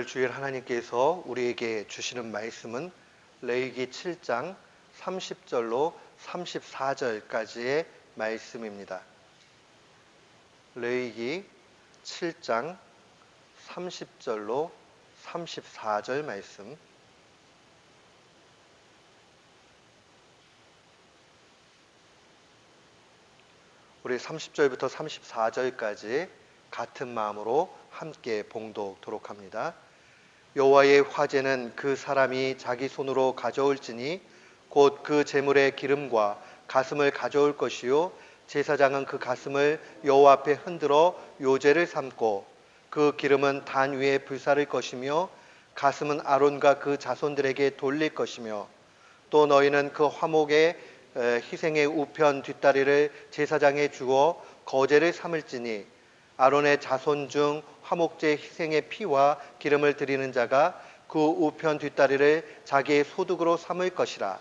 주일 하나님께서 우리에게 주시는 말씀은 레위기 7장 30절로 34절까지의 말씀입니다. 레위기 7장 30절로 34절 말씀. 우리 30절부터 34절까지 같은 마음으로 함께 봉독토록 합니다. 여호와의 화제는 그 사람이 자기 손으로 가져올지니 곧 그 제물의 기름과 가슴을 가져올 것이요 제사장은 그 가슴을 여호와 앞에 흔들어 요제를 삼고 그 기름은 단 위에 불사를 것이며 가슴은 아론과 그 자손들에게 돌릴 것이며 또 너희는 그 화목의 희생의 우편 뒷다리를 제사장에 주어 거제를 삼을지니 아론의 자손 중 화목제 희생의 피와 기름을 드리는 자가 그 우편 뒷다리를 자기의 소득으로 삼을 것이라.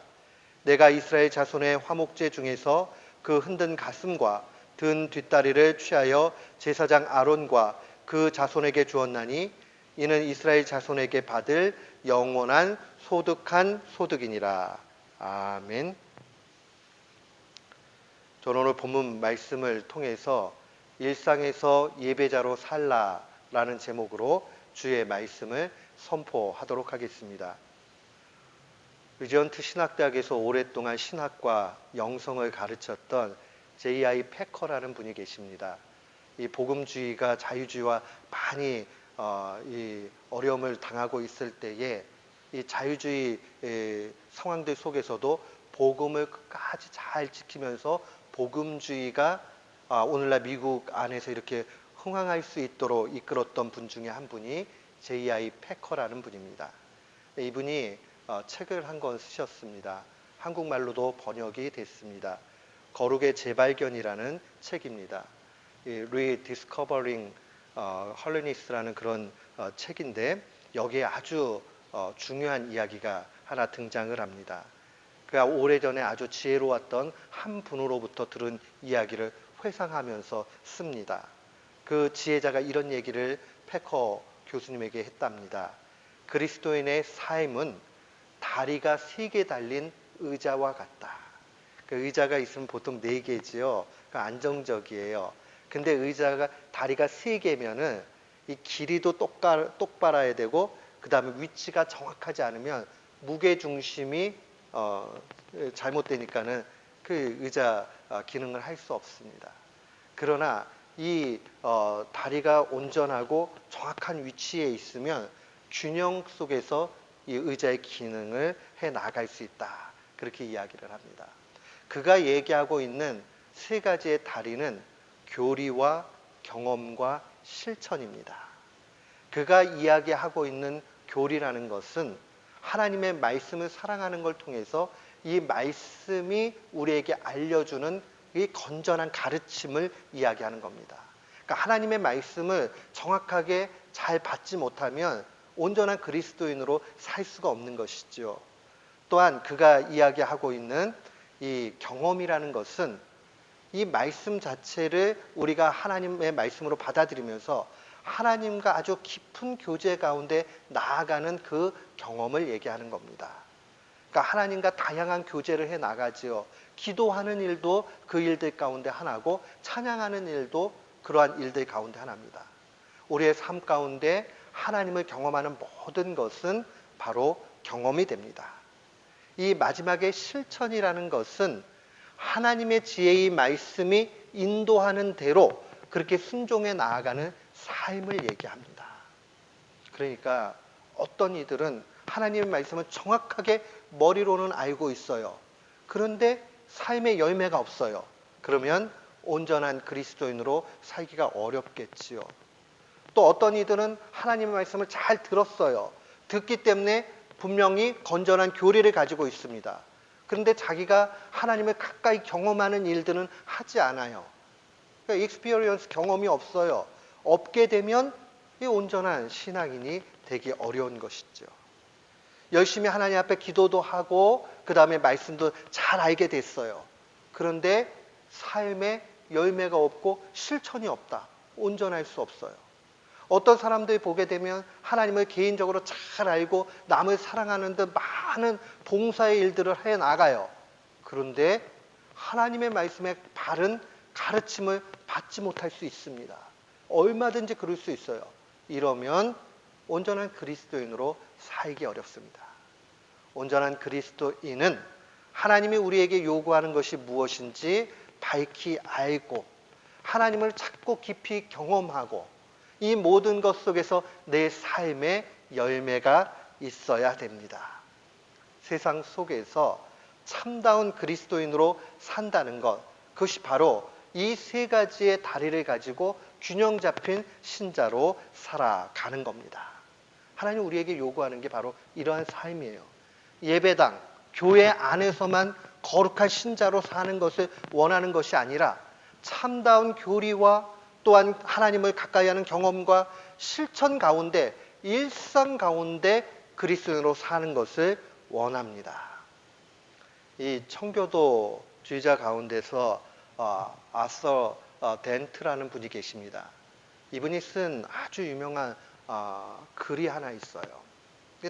내가 이스라엘 자손의 화목제 중에서 그 흔든 가슴과 든 뒷다리를 취하여 제사장 아론과 그 자손에게 주었나니 이는 이스라엘 자손에게 받을 영원한 소득한 소득이니라. 아멘. 저는 오늘 본문 말씀을 통해서 일상에서 예배자로 살라라는 제목으로 주의 말씀을 선포하도록 하겠습니다. 리전트 신학대학에서 오랫동안 신학과 영성을 가르쳤던 J.I. 패커라는 분이 계십니다. 이 복음주의가 자유주의와 많이 이 어려움을 당하고 있을 때에 이 자유주의 상황들 속에서도 복음을 끝까지 잘 지키면서 복음주의가 오늘날 미국 안에서 이렇게 흥황할 수 있도록 이끌었던 분 중에 한 분이 J.I. 패커라는 분입니다. 이분이 책을 한 권 쓰셨습니다. 한국말로도 번역이 됐습니다. 거룩의 재발견이라는 책입니다. Rediscovering Holiness라는 그런 책인데 여기에 아주 중요한 이야기가 하나 등장을 합니다. 그가 오래전에 아주 지혜로웠던 한 분으로부터 들은 이야기를 회상하면서 씁니다. 그 지혜자가 이런 얘기를 패커 교수님에게 했답니다. 그리스도인의 삶은 다리가 3개 달린 의자와 같다. 그 의자가 있으면 보통 4개지요. 그러니까 안정적이에요. 근데 의자가 다리가 3개면은 이 길이도 똑바라야 되고 그 다음에 위치가 정확하지 않으면 무게중심이 잘못되니까는 그 의자 기능을 할 수 없습니다. 그러나 이 다리가 온전하고 정확한 위치에 있으면 균형 속에서 이 의자의 기능을 해 나갈 수 있다. 그렇게 이야기를 합니다. 그가 얘기하고 있는 3가지의 다리는 교리와 경험과 실천입니다. 그가 이야기하고 있는 교리라는 것은 하나님의 말씀을 사랑하는 걸 통해서 이 말씀이 우리에게 알려주는 이 건전한 가르침을 이야기하는 겁니다. 그러니까 하나님의 말씀을 정확하게 잘 받지 못하면 온전한 그리스도인으로 살 수가 없는 것이죠. 또한 그가 이야기하고 있는 이 경험이라는 것은 이 말씀 자체를 우리가 하나님의 말씀으로 받아들이면서 하나님과 아주 깊은 교제 가운데 나아가는 그 경험을 얘기하는 겁니다. 그러니까 하나님과 다양한 교제를 해 나가지요. 기도하는 일도 그 일들 가운데 하나고 찬양하는 일도 그러한 일들 가운데 하나입니다. 우리의 삶 가운데 하나님을 경험하는 모든 것은 바로 경험이 됩니다. 이 마지막에 실천이라는 것은 하나님의 지혜의 말씀이 인도하는 대로 그렇게 순종해 나아가는 삶을 얘기합니다. 그러니까 어떤 이들은 하나님의 말씀을 정확하게 머리로는 알고 있어요. 그런데 삶의 열매가 없어요. 그러면 온전한 그리스도인으로 살기가 어렵겠지요. 또 어떤 이들은 하나님의 말씀을 잘 들었어요. 듣기 때문에 분명히 건전한 교리를 가지고 있습니다. 그런데 자기가 하나님을 가까이 경험하는 일들은 하지 않아요. 그러니까 익스피리언스 경험이 없어요. 없게 되면 이 온전한 신앙인이 되기 어려운 것이죠. 열심히 하나님 앞에 기도도 하고 그 다음에 말씀도 잘 알게 됐어요. 그런데 삶에 열매가 없고 실천이 없다. 온전할 수 없어요. 어떤 사람들이 보게 되면 하나님을 개인적으로 잘 알고 남을 사랑하는 듯 많은 봉사의 일들을 해 나가요. 그런데 하나님의 말씀에 바른 가르침을 받지 못할 수 있습니다. 얼마든지 그럴 수 있어요. 이러면 온전한 그리스도인으로 살기 어렵습니다. 온전한 그리스도인은 하나님이 우리에게 요구하는 것이 무엇인지 밝히 알고 하나님을 찾고 깊이 경험하고 이 모든 것 속에서 내 삶의 열매가 있어야 됩니다. 세상 속에서 참다운 그리스도인으로 산다는 것, 그것이 바로 이 세 가지의 다리를 가지고 균형 잡힌 신자로 살아가는 겁니다. 하나님 우리에게 요구하는 게 바로 이러한 삶이에요. 예배당, 교회 안에서만 거룩한 신자로 사는 것을 원하는 것이 아니라 참다운 교리와 또한 하나님을 가까이 하는 경험과 실천 가운데 일상 가운데 그리스도인으로 사는 것을 원합니다. 이 청교도주의자 가운데서 아서 덴트라는 분이 계십니다. 이분이 쓴 아주 유명한 글이 하나 있어요.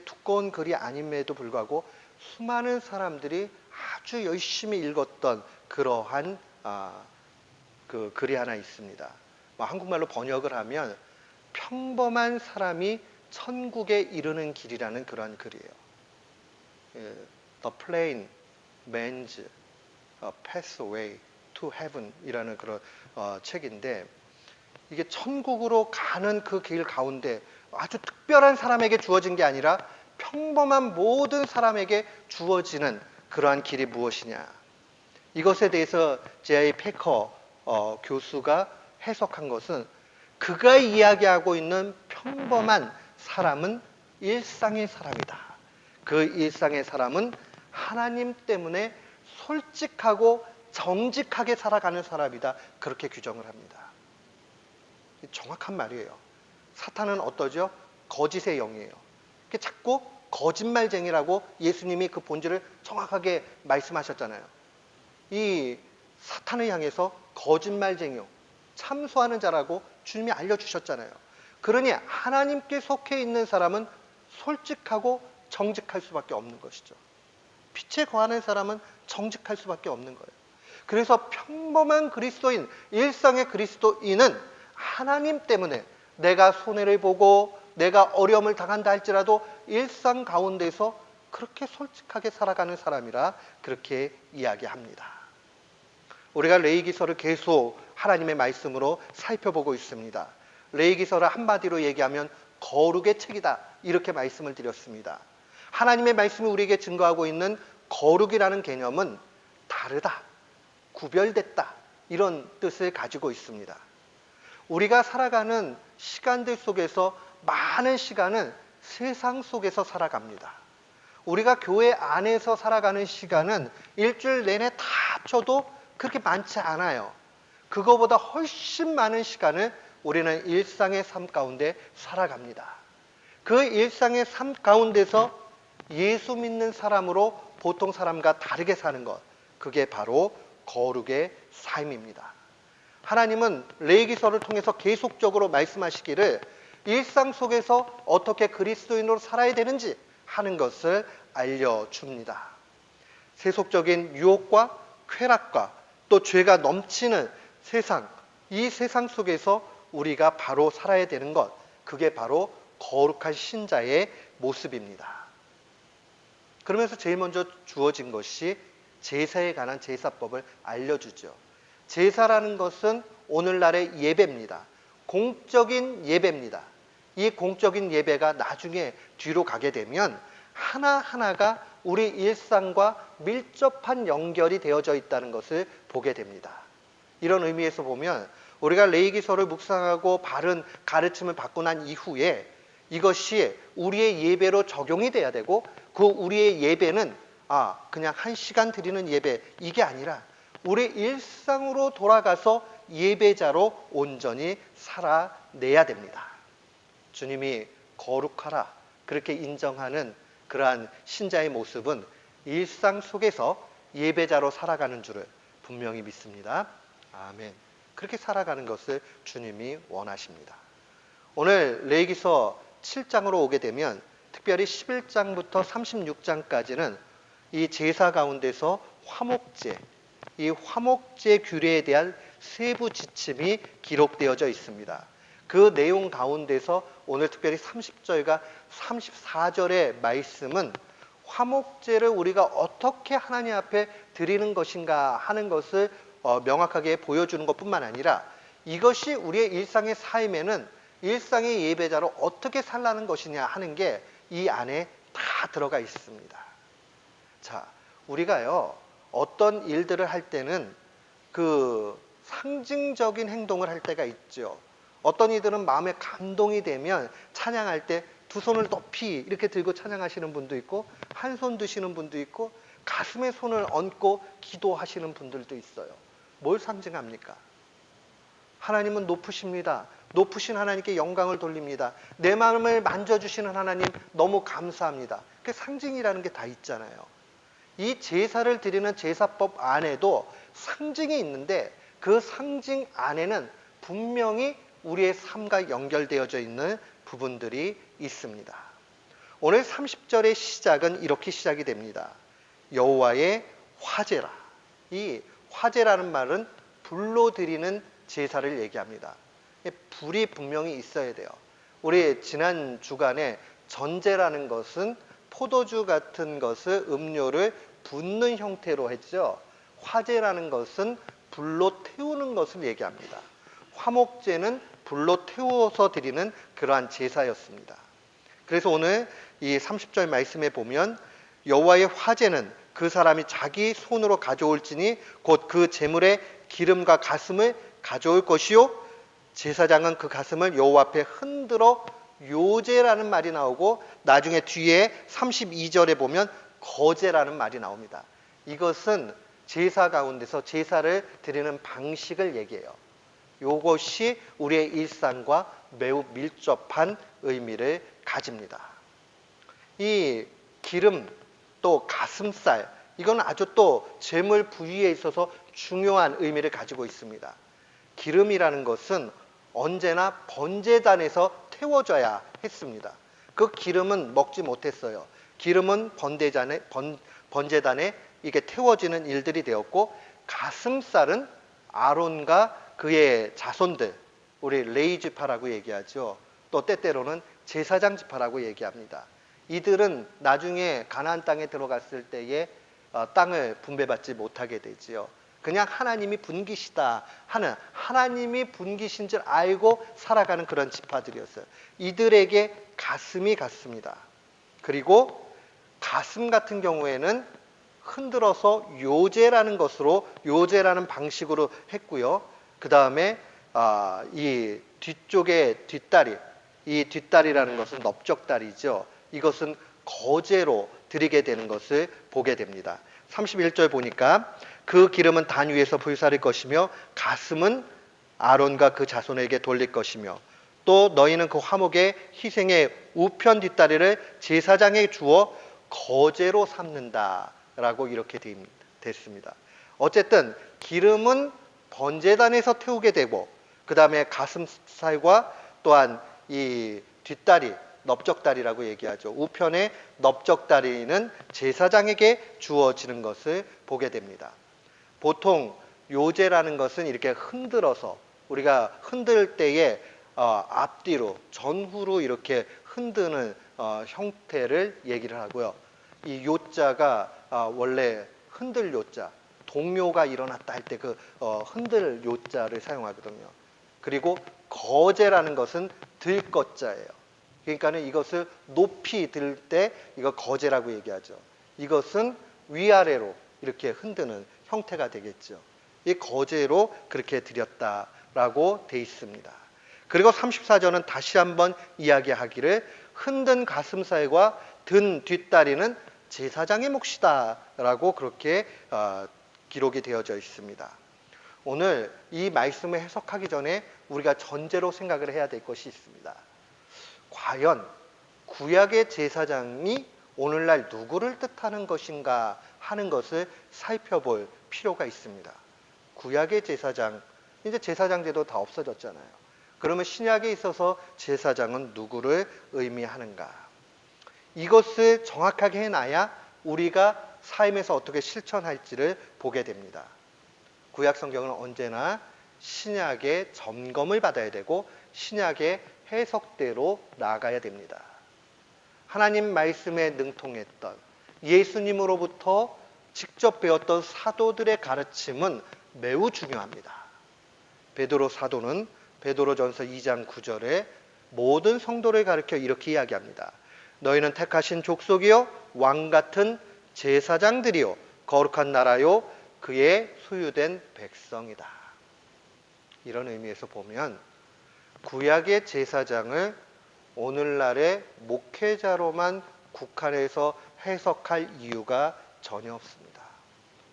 두꺼운 글이 아님에도 불구하고 수많은 사람들이 아주 열심히 읽었던 그러한 그 글이 하나 있습니다. 한국말로 번역을 하면 평범한 사람이 천국에 이르는 길이라는 그런 글이에요. The plain man's pathway to heaven 이라는 그런 책인데, 이게 천국으로 가는 그 길 가운데 아주 특별한 사람에게 주어진 게 아니라 평범한 모든 사람에게 주어지는 그러한 길이 무엇이냐, 이것에 대해서 J.I. 패커 교수가 해석한 것은, 그가 이야기하고 있는 평범한 사람은 일상의 사람이다. 그 일상의 사람은 하나님 때문에 솔직하고 정직하게 살아가는 사람이다. 그렇게 규정을 합니다. 정확한 말이에요. 사탄은 어떠죠? 거짓의 영이에요. 자꾸 거짓말쟁이라고 예수님이 그 본질을 정확하게 말씀하셨잖아요. 이 사탄을 향해서 거짓말쟁이요, 참소하는 자라고 주님이 알려주셨잖아요. 그러니 하나님께 속해 있는 사람은 솔직하고 정직할 수밖에 없는 것이죠. 빛에 거하는 사람은 정직할 수밖에 없는 거예요. 그래서 평범한 그리스도인, 일상의 그리스도인은 하나님 때문에 내가 손해를 보고 내가 어려움을 당한다 할지라도 일상 가운데서 그렇게 솔직하게 살아가는 사람이라 그렇게 이야기합니다. 우리가 레위기서를 계속 하나님의 말씀으로 살펴보고 있습니다. 레위기서를 한마디로 얘기하면 거룩의 책이다, 이렇게 말씀을 드렸습니다. 하나님의 말씀이 우리에게 증거하고 있는 거룩이라는 개념은 다르다, 구별됐다, 이런 뜻을 가지고 있습니다. 우리가 살아가는 시간들 속에서 많은 시간은 세상 속에서 살아갑니다. 우리가 교회 안에서 살아가는 시간은 일주일 내내 다 합쳐도 그렇게 많지 않아요. 그거보다 훨씬 많은 시간을 우리는 일상의 삶 가운데 살아갑니다. 그 일상의 삶 가운데서 예수 믿는 사람으로 보통 사람과 다르게 사는 것, 그게 바로 거룩의 삶입니다. 하나님은 레위기서를 통해서 계속적으로 말씀하시기를 일상 속에서 어떻게 그리스도인으로 살아야 되는지 하는 것을 알려줍니다. 세속적인 유혹과 쾌락과 또 죄가 넘치는 세상, 이 세상 속에서 우리가 바로 살아야 되는 것, 그게 바로 거룩한 신자의 모습입니다. 그러면서 제일 먼저 주어진 것이 제사에 관한 제사법을 알려주죠. 제사라는 것은 오늘날의 예배입니다. 공적인 예배입니다. 이 공적인 예배가 나중에 뒤로 가게 되면 하나하나가 우리 일상과 밀접한 연결이 되어져 있다는 것을 보게 됩니다. 이런 의미에서 보면 우리가 레위기서를 묵상하고 바른 가르침을 받고 난 이후에 이것이 우리의 예배로 적용이 돼야 되고, 그 우리의 예배는 그냥 한 시간 드리는 예배, 이게 아니라 우리 일상으로 돌아가서 예배자로 온전히 살아내야 됩니다. 주님이 거룩하라 그렇게 인정하는 그러한 신자의 모습은 일상 속에서 예배자로 살아가는 줄을 분명히 믿습니다. 아멘. 그렇게 살아가는 것을 주님이 원하십니다. 오늘 레위기서 7장으로 오게 되면 특별히 11장부터 36장까지는 이 제사 가운데서 화목제, 이 화목제 규례에 대한 세부 지침이 기록되어져 있습니다. 그 내용 가운데서 오늘 특별히 30절과 34절의 말씀은 화목제를 우리가 어떻게 하나님 앞에 드리는 것인가 하는 것을 명확하게 보여주는 것뿐만 아니라 이것이 우리의 일상의 삶에는 일상의 예배자로 어떻게 살라는 것이냐 하는 게 이 안에 다 들어가 있습니다. 자, 우리가요 어떤 일들을 할 때는 그 상징적인 행동을 할 때가 있죠. 어떤 이들은 마음에 감동이 되면 찬양할 때 두 손을 높이 이렇게 들고 찬양하시는 분도 있고 한 손 드시는 분도 있고 가슴에 손을 얹고 기도하시는 분들도 있어요. 뭘 상징합니까? 하나님은 높으십니다. 높으신 하나님께 영광을 돌립니다. 내 마음을 만져주시는 하나님 너무 감사합니다. 그 상징이라는 게 다 있잖아요. 이 제사를 드리는 제사법 안에도 상징이 있는데 그 상징 안에는 분명히 우리의 삶과 연결되어져 있는 부분들이 있습니다. 오늘 30절의 시작은 이렇게 시작이 됩니다. 여호와의 화제라. 이 화제라는 말은 불로 드리는 제사를 얘기합니다. 불이 분명히 있어야 돼요. 우리 지난 주간에 전제라는 것은 포도주 같은 것을 음료를 붓는 형태로 했죠. 화제라는 것은 불로 태우는 것을 얘기합니다. 화목제는 불로 태워서 드리는 그러한 제사였습니다. 그래서 오늘 이 30절 말씀에 보면 여호와의 화제는 그 사람이 자기 손으로 가져올지니 곧 그 제물의 기름과 가슴을 가져올 것이요 제사장은 그 가슴을 여호와 앞에 흔들어 요제라는 말이 나오고 나중에 뒤에 32절에 보면 거제라는 말이 나옵니다. 이것은 제사 가운데서 제사를 드리는 방식을 얘기해요. 이것이 우리의 일상과 매우 밀접한 의미를 가집니다. 이 기름 또 가슴살 이건 아주 또 제물 부위에 있어서 중요한 의미를 가지고 있습니다. 기름이라는 것은 언제나 번제단에서 태워져야 했습니다. 그 기름은 먹지 못했어요. 기름은 번제단에 이게 태워지는 일들이 되었고 가슴살은 아론과 그의 자손들 우리 레위 지파라고 얘기하죠. 또 때때로는 제사장 지파라고 얘기합니다. 이들은 나중에 가나안 땅에 들어갔을 때에 땅을 분배받지 못하게 되지요. 그냥 하나님이 분기시다 하는 하나님이 분기신 줄 알고 살아가는 그런 지파들이었어요. 이들에게 가슴이 갔습니다. 그리고 가슴 같은 경우에는 흔들어서 요제라는 것으로 요제라는 방식으로 했고요. 그 다음에 이 뒤쪽에 뒷다리 이 뒷다리라는 것은 넓적다리죠. 이것은 거제로 드리게 되는 것을 보게 됩니다. 31절 보니까 그 기름은 단 위에서 불사를 것이며 가슴은 아론과 그 자손에게 돌릴 것이며 또 너희는 그 화목의 희생의 우편 뒷다리를 제사장에 주어 거제로 삼는다 라고 이렇게 됐습니다. 어쨌든 기름은 번제단에서 태우게 되고 그 다음에 가슴살과 또한 이 뒷다리 넓적다리라고 얘기하죠. 우편의 넓적다리는 제사장에게 주어지는 것을 보게 됩니다. 보통 요제라는 것은 이렇게 흔들어서 우리가 흔들 때에 앞뒤로 전후로 이렇게 흔드는 형태를 얘기를 하고요. 이 요자가 원래 흔들 요자 동요가 일어났다 할 때 그 흔들 요자를 사용하거든요. 그리고 거제라는 것은 들 것자예요. 그러니까는 이것을 높이 들 때 이거 거제라고 얘기하죠. 이것은 위아래로 이렇게 흔드는 형태가 되겠죠. 이 거제로 그렇게 드렸다라고 돼 있습니다. 그리고 34절은 다시 한번 이야기하기를 흔든 가슴살과 든 뒷다리는 제사장의 몫이다라고 그렇게 기록이 되어져 있습니다. 오늘 이 말씀을 해석하기 전에 우리가 전제로 생각을 해야 될 것이 있습니다. 과연 구약의 제사장이 오늘날 누구를 뜻하는 것인가 하는 것을 살펴볼 필요가 있습니다. 구약의 제사장, 이제 제사장 제도 다 없어졌잖아요. 그러면 신약에 있어서 제사장은 누구를 의미하는가? 이것을 정확하게 해놔야 우리가 삶에서 어떻게 실천할지를 보게 됩니다. 구약 성경은 언제나 신약의 점검을 받아야 되고 신약의 해석대로 나아가야 됩니다. 하나님 말씀에 능통했던 예수님으로부터 직접 배웠던 사도들의 가르침은 매우 중요합니다. 베드로 사도는 베드로전서 2장 9절에 모든 성도를 가르쳐 이렇게 이야기합니다. 너희는 택하신 족속이요 왕 같은 제사장들이요 거룩한 나라요 그의 소유된 백성이다. 이런 의미에서 보면 구약의 제사장을 오늘날의 목회자로만 국한해서 해석할 이유가 전혀 없습니다.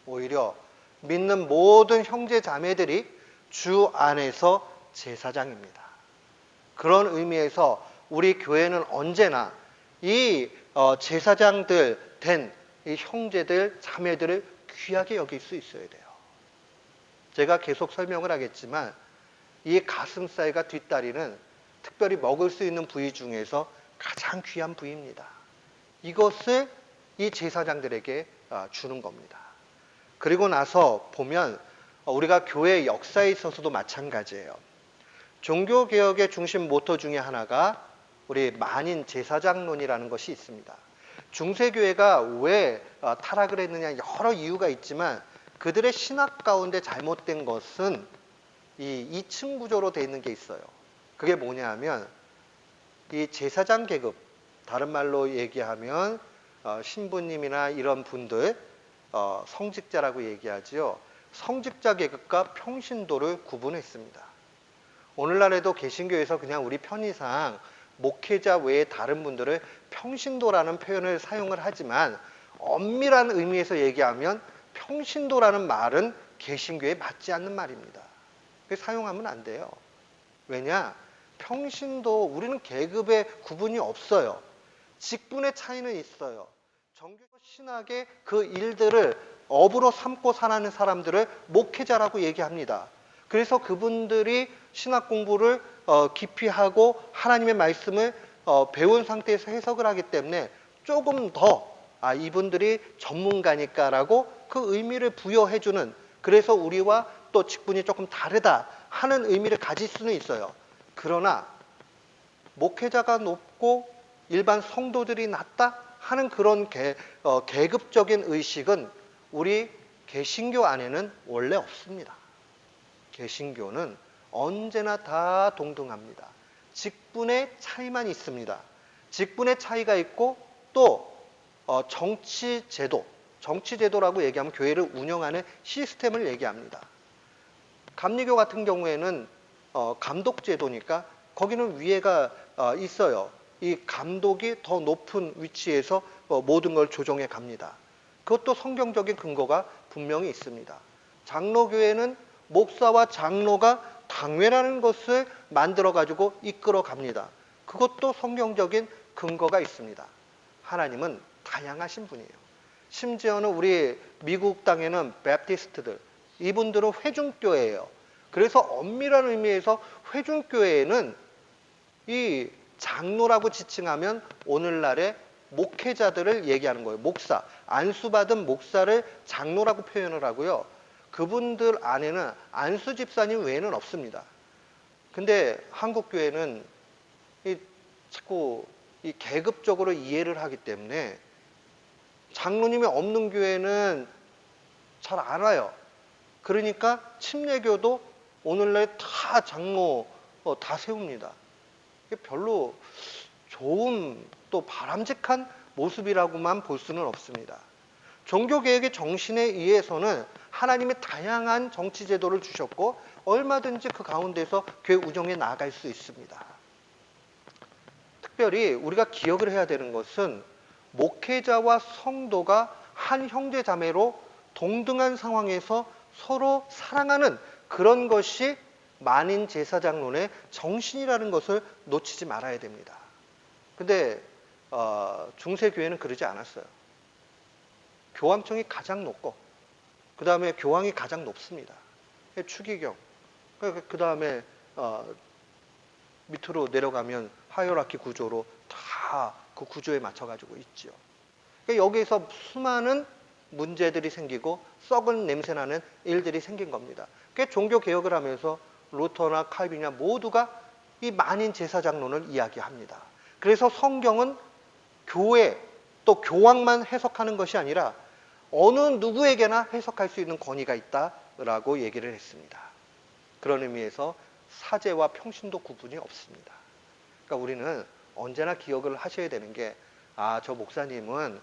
오히려 믿는 모든 형제 자매들이 주 안에서 제사장입니다. 그런 의미에서 우리 교회는 언제나 이 제사장들 된 이 형제들 자매들을 귀하게 여길 수 있어야 돼요. 제가 계속 설명을 하겠지만 이 가슴살과 뒷다리는 특별히 먹을 수 있는 부위 중에서 가장 귀한 부위입니다. 이것을 이 제사장들에게 주는 겁니다. 그리고 나서 보면 우리가 교회 역사에 있어서도 마찬가지예요. 종교개혁의 중심 모토 중에 하나가 우리 만인 제사장론이라는 것이 있습니다. 중세교회가 왜 타락을 했느냐 여러 이유가 있지만 그들의 신학 가운데 잘못된 것은 이 2층 구조로 되어 있는 게 있어요. 그게 뭐냐 하면 이 제사장 계급, 다른 말로 얘기하면 신부님이나 이런 분들 성직자라고 얘기하지요. 성직자 계급과 평신도를 구분했습니다. 오늘날에도 개신교에서 그냥 우리 편의상 목회자 외에 다른 분들을 평신도라는 표현을 사용을 하지만 엄밀한 의미에서 얘기하면 평신도라는 말은 개신교에 맞지 않는 말입니다. 사용하면 안 돼요. 왜냐? 평신도 우리는 계급의 구분이 없어요. 직분의 차이는 있어요. 정교적 신학의 그 일들을 업으로 삼고 살아가는 사람들을 목회자라고 얘기합니다. 그래서 그분들이 신학 공부를 깊이 하고 하나님의 말씀을 배운 상태에서 해석을 하기 때문에 조금 더 이분들이 전문가니까라고 그 의미를 부여해주는, 그래서 우리와 또 직분이 조금 다르다 하는 의미를 가질 수는 있어요. 그러나 목회자가 높고 일반 성도들이 낮다 하는 그런 계급적인 의식은 우리 개신교 안에는 원래 없습니다. 개신교는 언제나 다 동등합니다. 직분의 차이만 있습니다. 직분의 차이가 있고 또 정치제도라고 얘기하면 교회를 운영하는 시스템을 얘기합니다. 감리교 같은 경우에는 감독제도니까 거기는 위에가 있어요. 이 감독이 더 높은 위치에서 모든 걸 조정해 갑니다. 그것도 성경적인 근거가 분명히 있습니다. 장로교회는 목사와 장로가 당회라는 것을 만들어 가지고 이끌어 갑니다. 그것도 성경적인 근거가 있습니다. 하나님은 다양하신 분이에요. 심지어는 우리 미국 땅에는 베프티스트들, 이분들은 회중교회예요. 그래서 엄밀한 의미에서 회중교회에는 이 장로라고 지칭하면 오늘날의 목회자들을 얘기하는 거예요. 목사, 안수받은 목사를 장로라고 표현을 하고요. 그분들 안에는 안수 집사님 외에는 없습니다. 근데 한국 교회는 자꾸 이 계급적으로 이해를 하기 때문에 장로님이 없는 교회는 잘 안 와요. 그러니까 침례교도 오늘날 다 장로 다 세웁니다. 이게 별로 좋은 또 바람직한 모습이라고만 볼 수는 없습니다. 종교개혁의 정신에 의해서는 하나님이 다양한 정치제도를 주셨고 얼마든지 그 가운데서 교회 운영에 나아갈 수 있습니다. 특별히 우리가 기억을 해야 되는 것은 목회자와 성도가 한 형제자매로 동등한 상황에서 서로 사랑하는 그런 것이 만인 제사장론의 정신이라는 것을 놓치지 말아야 됩니다. 근데 중세교회는 그러지 않았어요. 교황청이 가장 높고 그 다음에 교황이 가장 높습니다. 추기경, 그 다음에 밑으로 내려가면 하이어라키 구조로 다 그 구조에 맞춰가지고 있죠. 그러니까 여기에서 수많은 문제들이 생기고 썩은 냄새나는 일들이 생긴 겁니다. 그러니까 종교 개혁을 하면서 루터나 칼빈이나 모두가 이 만인 제사장론을 이야기합니다. 그래서 성경은 교회 또 교황만 해석하는 것이 아니라 어느 누구에게나 해석할 수 있는 권위가 있다라고 얘기를 했습니다. 그런 의미에서 사제와 평신도 구분이 없습니다. 그러니까 우리는 언제나 기억을 하셔야 되는 게, 저 목사님은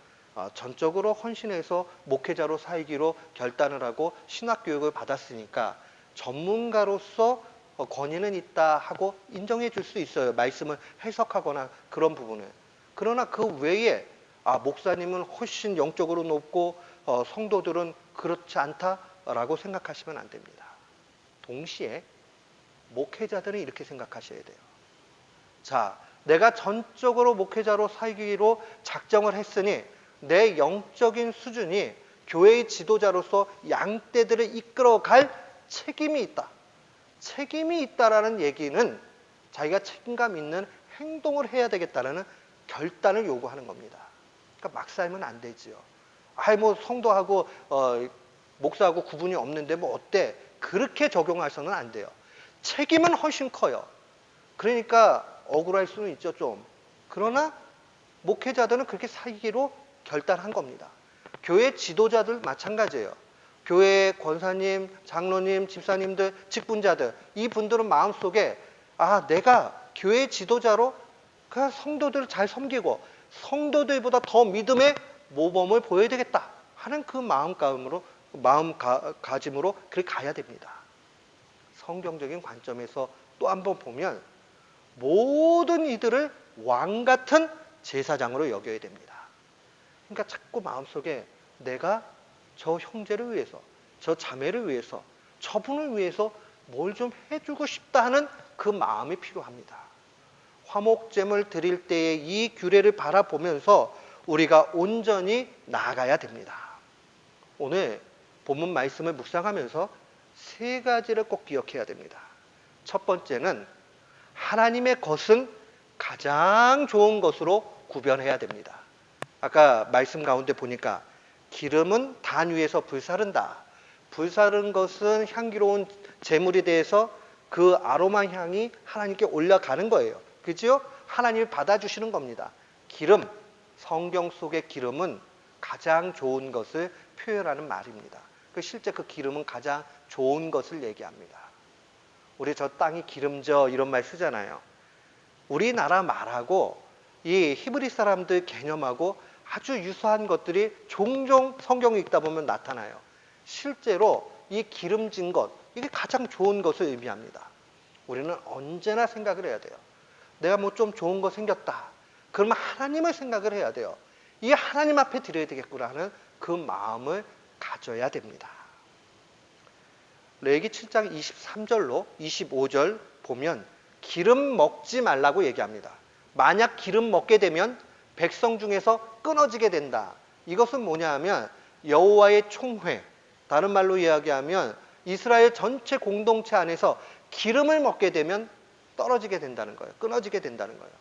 전적으로 헌신해서 목회자로 살기로 결단을 하고 신학교육을 받았으니까 전문가로서 권위는 있다 하고 인정해 줄 수 있어요. 말씀을 해석하거나 그런 부분은. 그러나 그 외에 목사님은 훨씬 영적으로 높고 성도들은 그렇지 않다라고 생각하시면 안 됩니다. 동시에 목회자들은 이렇게 생각하셔야 돼요. 자, 내가 전적으로 목회자로 살기로 작정을 했으니 내 영적인 수준이 교회의 지도자로서 양떼들을 이끌어갈 책임이 있다. 책임이 있다라는 얘기는 자기가 책임감 있는 행동을 해야 되겠다라는 결단을 요구하는 겁니다. 그러니까 막 살면 안 되지요. 뭐 성도하고 목사하고 구분이 없는데 뭐 어때? 그렇게 적용해서는 안 돼요. 책임은 훨씬 커요. 그러니까 억울할 수는 있죠, 좀. 그러나 목회자들은 그렇게 살기로 결단한 겁니다. 교회 지도자들 마찬가지예요. 교회 권사님, 장로님, 집사님들, 직분자들, 이분들은 마음속에 내가 교회 지도자로 그 성도들을 잘 섬기고 성도들보다 더 믿음의 모범을 보여야 되겠다 하는 그 마음가짐으로 그렇게 가야 됩니다. 성경적인 관점에서 또 한번 보면 모든 이들을 왕 같은 제사장으로 여겨야 됩니다. 그러니까 자꾸 마음속에 내가 저 형제를 위해서, 저 자매를 위해서, 저분을 위해서 뭘 좀 해주고 싶다 하는 그 마음이 필요합니다. 화목제물 드릴 때의 이 규례를 바라보면서 우리가 온전히 나아가야 됩니다. 오늘 본문 말씀을 묵상하면서 세 가지를 꼭 기억해야 됩니다. 첫 번째는 하나님의 것은 가장 좋은 것으로 구별해야 됩니다. 아까 말씀 가운데 보니까 기름은 단 위에서 불사른다. 불사른 것은 향기로운 제물에 대해서 그 아로마 향이 하나님께 올라가는 거예요. 그죠? 하나님이 받아주시는 겁니다. 기름, 성경 속의 기름은 가장 좋은 것을 표현하는 말입니다. 실제 그 기름은 가장 좋은 것을 얘기합니다. 우리 저 땅이 기름져 이런 말 쓰잖아요. 우리나라 말하고 이 히브리 사람들 개념하고 아주 유사한 것들이 종종 성경을 읽다 보면 나타나요. 실제로 이 기름진 것, 이게 가장 좋은 것을 의미합니다. 우리는 언제나 생각을 해야 돼요. 내가 뭐 좀 좋은 거 생겼다. 그러면 하나님을 생각을 해야 돼요. 이 하나님 앞에 드려야 되겠구나 하는 그 마음을 가져야 됩니다. 레위기 7장 23절로 25절 보면 기름 먹지 말라고 얘기합니다. 만약 기름 먹게 되면 백성 중에서 끊어지게 된다. 이것은 뭐냐 하면 여호와의 총회, 다른 말로 이야기하면 이스라엘 전체 공동체 안에서 기름을 먹게 되면 떨어지게 된다는 거예요. 끊어지게 된다는 거예요.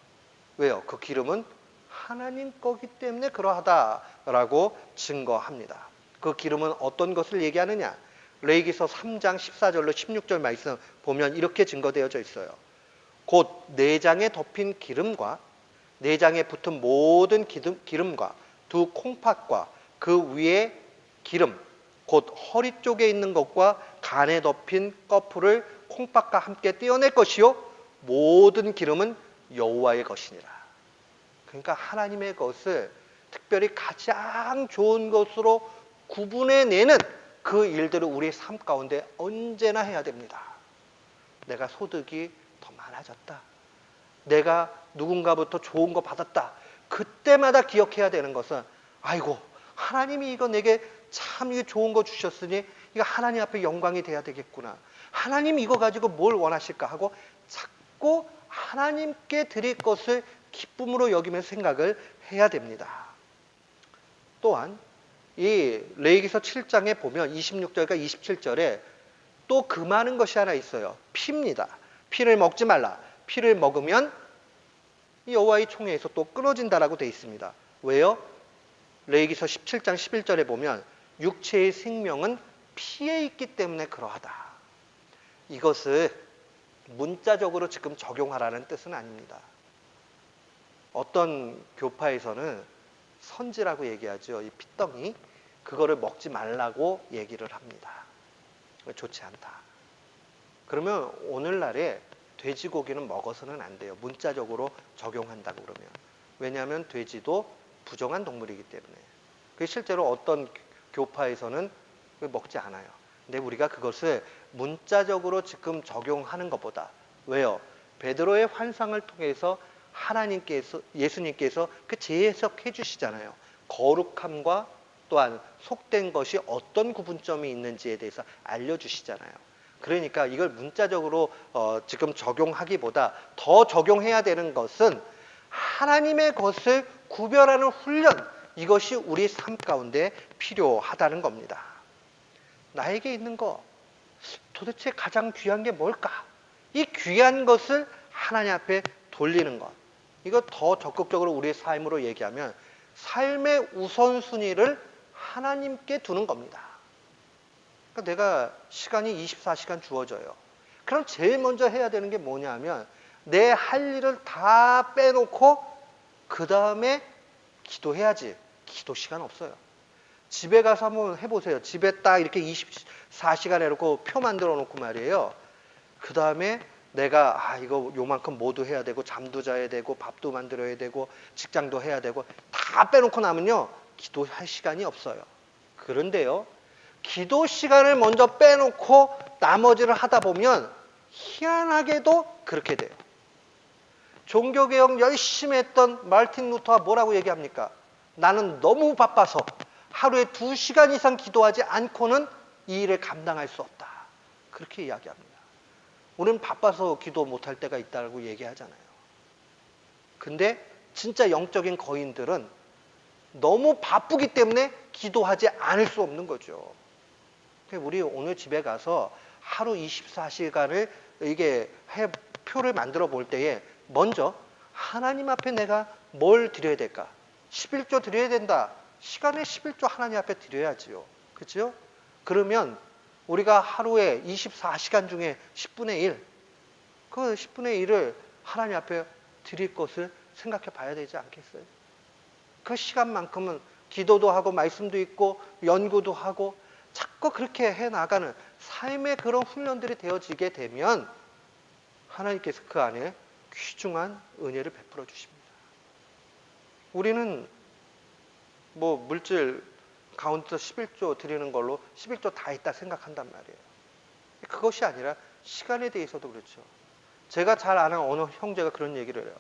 왜요? 그 기름은 하나님 거기 때문에 그러하다라고 증거합니다. 그 기름은 어떤 것을 얘기하느냐? 레위기서 3장 14절로 16절 말씀 보면 이렇게 증거되어져 있어요. 곧 내장에 덮인 기름과 내장에 붙은 모든 기름과 두 콩팥과 그 위에 기름, 곧 허리 쪽에 있는 것과 간에 덮인 꺼풀을 콩팥과 함께 떼어낼 것이요 모든 기름은 여호와의 것이니라. 그러니까 하나님의 것을 특별히 가장 좋은 것으로 구분해내는 그 일들을 우리의 삶 가운데 언제나 해야 됩니다. 내가 소득이 더 많아졌다. 내가 누군가부터 좋은 거 받았다. 그때마다 기억해야 되는 것은 아이고 하나님이 이거 내게 참 이게 좋은 거 주셨으니 이거 하나님 앞에 영광이 돼야 되겠구나. 하나님 이거 가지고 뭘 원하실까 하고 자꾸 하나님께 드릴 것을 기쁨으로 여기면서 생각을 해야 됩니다. 또한 이 레위기서 7장에 보면 26절과 27절에 또 금하는 것이 하나 있어요. 피입니다. 피를 먹지 말라. 피를 먹으면 이 여호와의 총회에서 또 끊어진다라고 되어 있습니다. 왜요? 레위기서 17장 11절에 보면 육체의 생명은 피에 있기 때문에 그러하다. 이것을 문자적으로 지금 적용하라는 뜻은 아닙니다. 어떤 교파에서는 선지라고 얘기하죠. 이 핏덩이, 그거를 먹지 말라고 얘기를 합니다. 좋지 않다. 그러면 오늘날에 돼지고기는 먹어서는 안 돼요. 문자적으로 적용한다고 그러면. 왜냐하면 돼지도 부정한 동물이기 때문에. 실제로 어떤 교파에서는 먹지 않아요. 근데 우리가 그것을 문자적으로 지금 적용하는 것보다, 왜요? 베드로의 환상을 통해서 예수님께서 그 재해석해 주시잖아요. 거룩함과 또한 속된 것이 어떤 구분점이 있는지에 대해서 알려주시잖아요. 그러니까 이걸 문자적으로 지금 적용하기보다 더 적용해야 되는 것은 하나님의 것을 구별하는 훈련, 이것이 우리 삶 가운데 필요하다는 겁니다. 나에게 있는 거 도대체 가장 귀한 게 뭘까? 이 귀한 것을 하나님 앞에 돌리는 것, 이거 더 적극적으로 우리의 삶으로 얘기하면 삶의 우선순위를 하나님께 두는 겁니다. 그러니까 내가 시간이 24시간 주어져요. 그럼 제일 먼저 해야 되는 게 뭐냐 하면 내 할 일을 다 빼놓고 그 다음에 기도해야지. 기도 시간 없어요. 집에 가서 한번 해보세요. 집에 딱 이렇게 24시간 해놓고 표 만들어 놓고 말이에요. 그 다음에 내가 이거 요만큼 모두 해야 되고 잠도 자야 되고 밥도 만들어야 되고 직장도 해야 되고 다 빼놓고 나면요 기도할 시간이 없어요. 그런데요 기도 시간을 먼저 빼놓고 나머지를 하다 보면 희한하게도 그렇게 돼요. 종교개혁 열심히 했던 마르틴 루터가 뭐라고 얘기합니까? 나는 너무 바빠서 하루에 2시간 이상 기도하지 않고는 이 일을 감당할 수 없다. 그렇게 이야기합니다. 우리는 바빠서 기도 못할 때가 있다고 얘기하잖아요. 근데 진짜 영적인 거인들은 너무 바쁘기 때문에 기도하지 않을 수 없는 거죠. 우리 오늘 집에 가서 하루 24시간을 이게 표를 만들어 볼 때에 먼저 하나님 앞에 내가 뭘 드려야 될까? 11조 드려야 된다. 시간에 11조 하나님 앞에 드려야지요. 그렇죠? 그러면 우리가 하루에 24시간 중에 10분의 1, 그 10분의 1을 하나님 앞에 드릴 것을 생각해 봐야 되지 않겠어요? 그 시간만큼은 기도도 하고 말씀도 있고 연구도 하고 자꾸 그렇게 해나가는 삶의 그런 훈련들이 되어지게 되면 하나님께서 그 안에 귀중한 은혜를 베풀어 주십니다. 우리는 뭐 물질 가운데서 11조 드리는 걸로 11조 다 있다 생각한단 말이에요. 그것이 아니라 시간에 대해서도 그렇죠. 제가 잘 아는 어느 형제가 그런 얘기를 해요.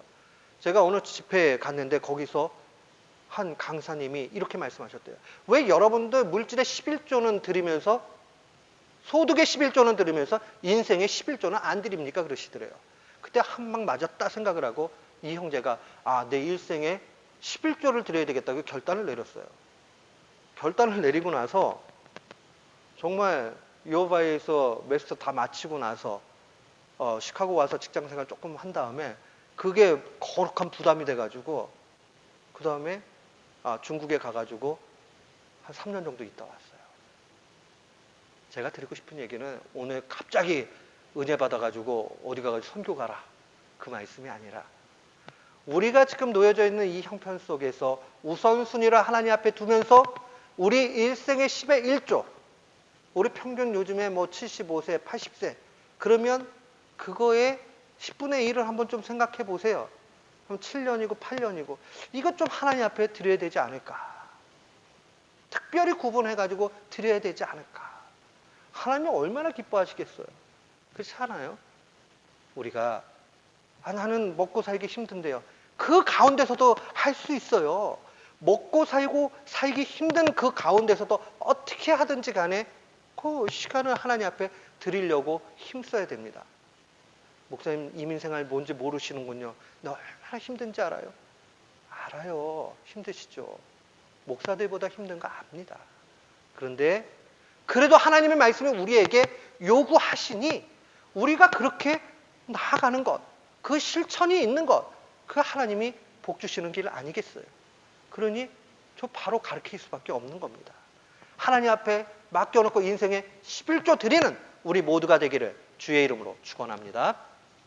제가 어느 집회에 갔는데 거기서 한 강사님이 이렇게 말씀하셨대요. 왜 여러분들 물질의 11조는 드리면서 소득의 11조는 드리면서 인생의 11조는 안 드립니까? 그러시더래요. 그때 한 방 맞았다 생각을 하고 이 형제가 내 일생에 11조를 드려야 되겠다고 결단을 내렸어요. 결단을 내리고 나서 정말 유오바에서 메스터 다 마치고 나서 시카고 와서 직장생활 조금 한 다음에 그게 거룩한 부담이 돼가지고 그 다음에 중국에 가가지고 한 3년 정도 있다 왔어요. 제가 드리고 싶은 얘기는 오늘 갑자기 은혜 받아가지고 어디 가가지고 선교 가라 그 말씀이 아니라 우리가 지금 놓여져 있는 이 형편 속에서 우선순위를 하나님 앞에 두면서 우리 일생의 10의 1조, 우리 평균 요즘에 뭐 75세, 80세 그러면 그거의 10분의 1을 한번 좀 생각해 보세요. 그럼 7년이고 8년이고 이것 좀 하나님 앞에 드려야 되지 않을까? 특별히 구분해가지고 드려야 되지 않을까? 하나님 얼마나 기뻐하시겠어요? 그렇지 않아요? 우리가 나는 먹고 살기 힘든데요. 그 가운데서도 할 수 있어요. 먹고 살기 힘든 그 가운데서도 어떻게 하든지 간에 그 시간을 하나님 앞에 드리려고 힘써야 됩니다. 목사님 이민생활 뭔지 모르시는군요. 나 얼마나 힘든지 알아요? 알아요. 힘드시죠. 목사들보다 힘든 거 압니다. 그런데 그래도 하나님의 말씀이 우리에게 요구하시니 우리가 그렇게 나아가는 것. 그 실천이 있는 것, 그 하나님이 복 주시는 길 아니겠어요? 그러니 저 바로 가르칠 수밖에 없는 겁니다. 하나님 앞에 맡겨놓고 인생에 11조 드리는 우리 모두가 되기를 주의 이름으로 축원합니다.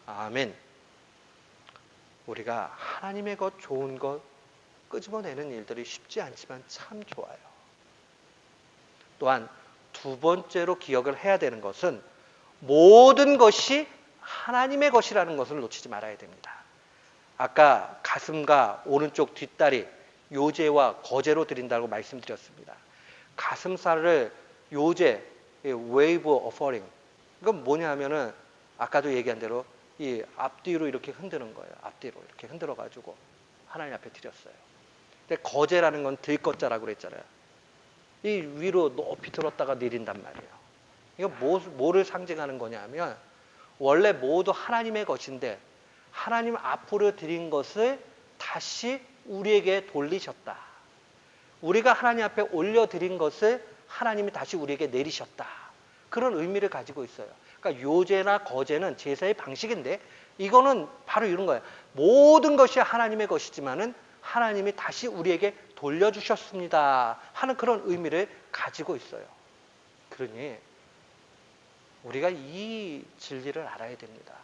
아멘. 우리가 하나님의 것, 좋은 것 끄집어내는 일들이 쉽지 않지만 참 좋아요. 또한 두 번째로 기억을 해야 되는 것은 모든 것이 하나님의 것이라는 것을 놓치지 말아야 됩니다. 아까 가슴과 오른쪽 뒷다리, 요제와 거제로 드린다고 말씀드렸습니다. 가슴살을 요제, wave offering. 이건 뭐냐면은 아까도 얘기한 대로 이 앞뒤로 이렇게 흔드는 거예요. 앞뒤로 이렇게 흔들어가지고 하나님 앞에 드렸어요. 근데 거제라는 건 들것자라고 그랬잖아요. 이 위로 높이 들었다가 내린단 말이에요. 이거 뭐를 상징하는 거냐면 원래 모두 하나님의 것인데 하나님 앞으로 드린 것을 다시 우리에게 돌리셨다. 우리가 하나님 앞에 올려드린 것을 하나님이 다시 우리에게 내리셨다. 그런 의미를 가지고 있어요. 그러니까 요제나 거제는 제사의 방식인데 이거는 바로 이런 거예요. 모든 것이 하나님의 것이지만은 하나님이 다시 우리에게 돌려주셨습니다 하는 그런 의미를 가지고 있어요. 그러니 우리가 이 진리를 알아야 됩니다.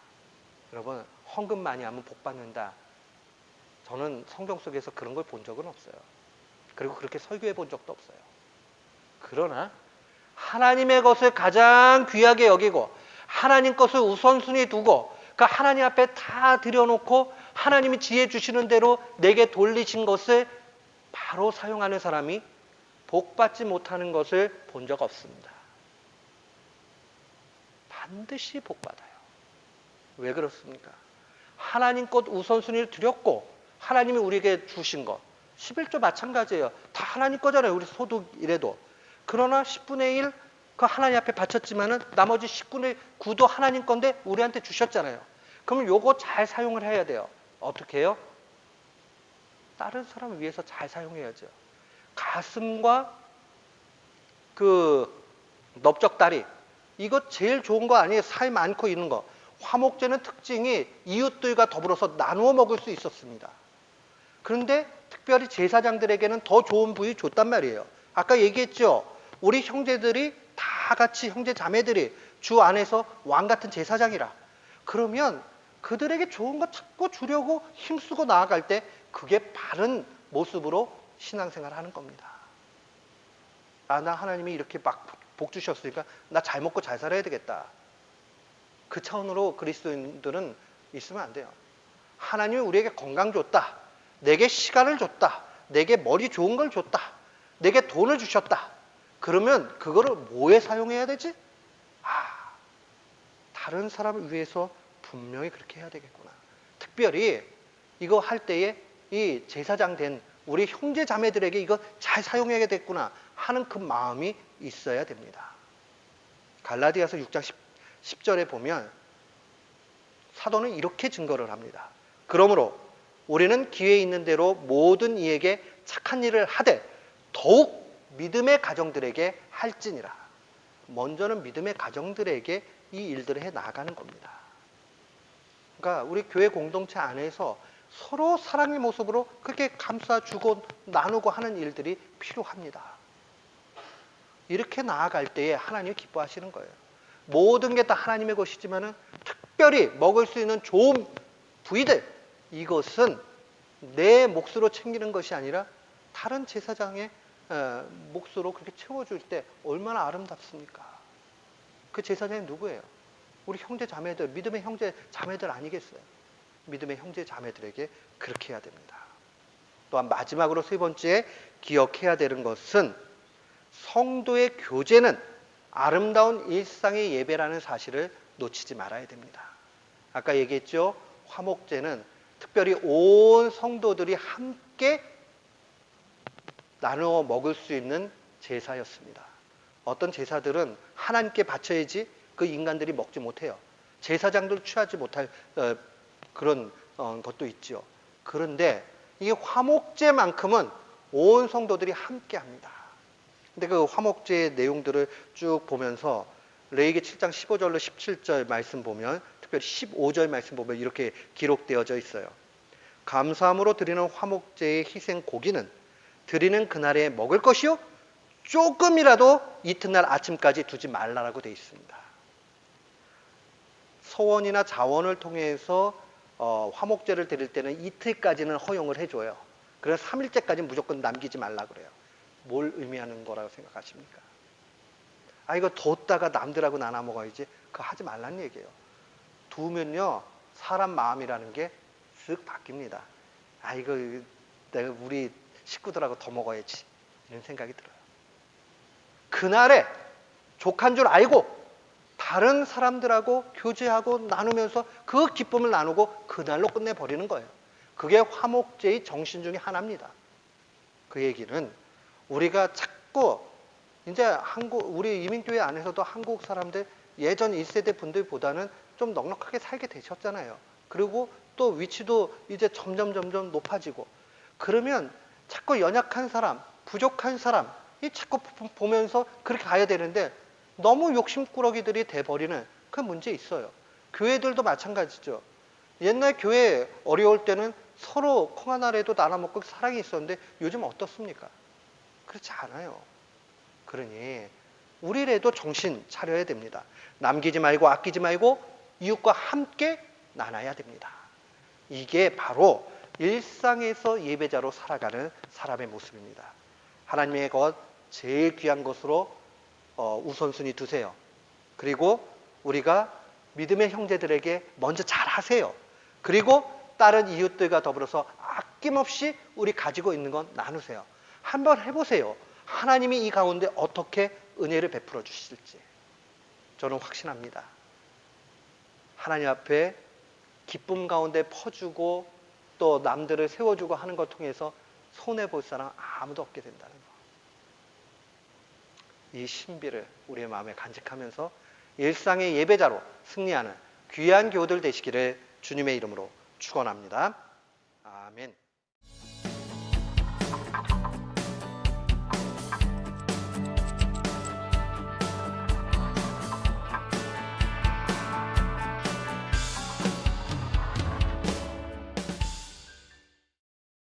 여러분, 헌금 많이 하면 복 받는다. 저는 성경 속에서 그런 걸 본 적은 없어요. 그리고 그렇게 설교해 본 적도 없어요. 그러나 하나님의 것을 가장 귀하게 여기고 하나님 것을 우선순위 두고 그 하나님 앞에 다 들여놓고 하나님이 지혜 주시는 대로 내게 돌리신 것을 바로 사용하는 사람이 복 받지 못하는 것을 본 적 없습니다. 반드시 복 받아요. 왜 그렇습니까? 하나님 것 우선순위를 드렸고 하나님이 우리에게 주신 것 11조 마찬가지예요. 다 하나님 거잖아요. 우리 소득 이래도. 그러나 10분의 1 그 하나님 앞에 바쳤지만은 나머지 10분의 9도 하나님 건데 우리한테 주셨잖아요. 그러면 요거 잘 사용을 해야 돼요. 어떻게 해요? 다른 사람을 위해서 잘 사용해야죠. 가슴과 그 넓적다리 이거 제일 좋은 거 아니에요? 살 많고 있는 거. 화목제는 특징이 이웃들과 더불어서 나누어 먹을 수 있었습니다. 그런데 특별히 제사장들에게는 더 좋은 부위 줬단 말이에요. 아까 얘기했죠. 우리 형제들이 다 같이 형제 자매들이 주 안에서 왕 같은 제사장이라. 그러면 그들에게 좋은 거 찾고 주려고 힘쓰고 나아갈 때 그게 바른 모습으로 신앙생활을 하는 겁니다. 아, 나 하나님이 이렇게 막 복 주셨으니까 나 잘 먹고 잘 살아야 되겠다. 그 차원으로 그리스도인들은 있으면 안 돼요. 하나님이 우리에게 건강 줬다. 내게 시간을 줬다. 내게 머리 좋은 걸 줬다. 내게 돈을 주셨다. 그러면 그거를 뭐에 사용해야 되지? 아, 다른 사람을 위해서 분명히 그렇게 해야 되겠구나. 특별히 이거 할 때에 이 제사장 된 우리 형제 자매들에게 이거 잘 사용해야 되겠구나 하는 그 마음이 있어야 됩니다. 갈라디아서 6장 10절에 보면 사도는 이렇게 증거를 합니다. 그러므로 우리는 기회 있는 대로 모든 이에게 착한 일을 하되 더욱 믿음의 가정들에게 할지니라. 먼저는 믿음의 가정들에게 이 일들을 해 나가는 겁니다. 그러니까 우리 교회 공동체 안에서 서로 사랑의 모습으로 그렇게 감싸주고 나누고 하는 일들이 필요합니다. 이렇게 나아갈 때에 하나님이 기뻐하시는 거예요. 모든 게 다 하나님의 것이지만은 특별히 먹을 수 있는 좋은 부위들 이것은 내 몫으로 챙기는 것이 아니라 다른 제사장의 몫으로 그렇게 채워줄 때 얼마나 아름답습니까? 그 제사장이 누구예요? 우리 형제 자매들, 믿음의 형제 자매들 아니겠어요? 믿음의 형제 자매들에게 그렇게 해야 됩니다. 또한 마지막으로 세 번째 기억해야 되는 것은 성도의 교제는 아름다운 일상의 예배라는 사실을 놓치지 말아야 됩니다. 아까 얘기했죠. 화목제는 특별히 온 성도들이 함께 나누어 먹을 수 있는 제사였습니다. 어떤 제사들은 하나님께 바쳐야지 그 인간들이 먹지 못해요. 제사장들 취하지 못할 그런 것도 있죠. 그런데 이 화목제만큼은 온 성도들이 함께 합니다. 근데 그 화목제의 내용들을 쭉 보면서 레위기 7장 15절로 17절 말씀 보면 특별히 15절 말씀 보면 이렇게 기록되어져 있어요. 감사함으로 드리는 화목제의 희생 고기는 드리는 그날에 먹을 것이요 조금이라도 이튿날 아침까지 두지 말라라고 되어 있습니다. 서원이나 자원을 통해서 화목제를 드릴 때는 이틀까지는 허용을 해줘요. 그래서 3일째까지는 무조건 남기지 말라 그래요. 뭘 의미하는 거라고 생각하십니까? 아, 이거 뒀다가 남들하고 나눠 먹어야지. 그거 하지 말란 얘기예요. 두면요, 사람 마음이라는 게 쓱 바뀝니다. 아, 이거 내가 우리 식구들하고 더 먹어야지. 이런 생각이 들어요. 그날에 족한 줄 알고 다른 사람들하고 교제하고 나누면서 그 기쁨을 나누고 그날로 끝내버리는 거예요. 그게 화목제의 정신 중에 하나입니다. 그 얘기는 우리가 자꾸 이제 우리 이민교회 안에서도 한국 사람들 예전 1세대 분들보다는 좀 넉넉하게 살게 되셨잖아요. 그리고 또 위치도 이제 점점 높아지고 그러면 자꾸 연약한 사람, 부족한 사람 이 자꾸 보면서 그렇게 가야 되는데 너무 욕심꾸러기들이 돼버리는 그 문제 있어요. 교회들도 마찬가지죠. 옛날 교회 어려울 때는 서로 콩 하나라도 나눠 먹고 사랑이 있었는데 요즘 어떻습니까? 그렇지 않아요. 그러니 우리라도 정신 차려야 됩니다. 남기지 말고 아끼지 말고 이웃과 함께 나눠야 됩니다. 이게 바로 일상에서 예배자로 살아가는 사람의 모습입니다. 하나님의 것 제일 귀한 것으로 우선순위 두세요. 그리고 우리가 믿음의 형제들에게 먼저 잘하세요. 그리고 다른 이웃들과 더불어서 아낌없이 우리 가지고 있는 건 나누세요. 한번 해보세요. 하나님이 이 가운데 어떻게 은혜를 베풀어 주실지 저는 확신합니다. 하나님 앞에 기쁨 가운데 퍼주고 또 남들을 세워주고 하는 것 통해서 손해볼 사람 아무도 없게 된다는 것. 이 신비를 우리의 마음에 간직하면서 일상의 예배자로 승리하는 귀한 교우들 되시기를 주님의 이름으로 축원합니다. 아멘.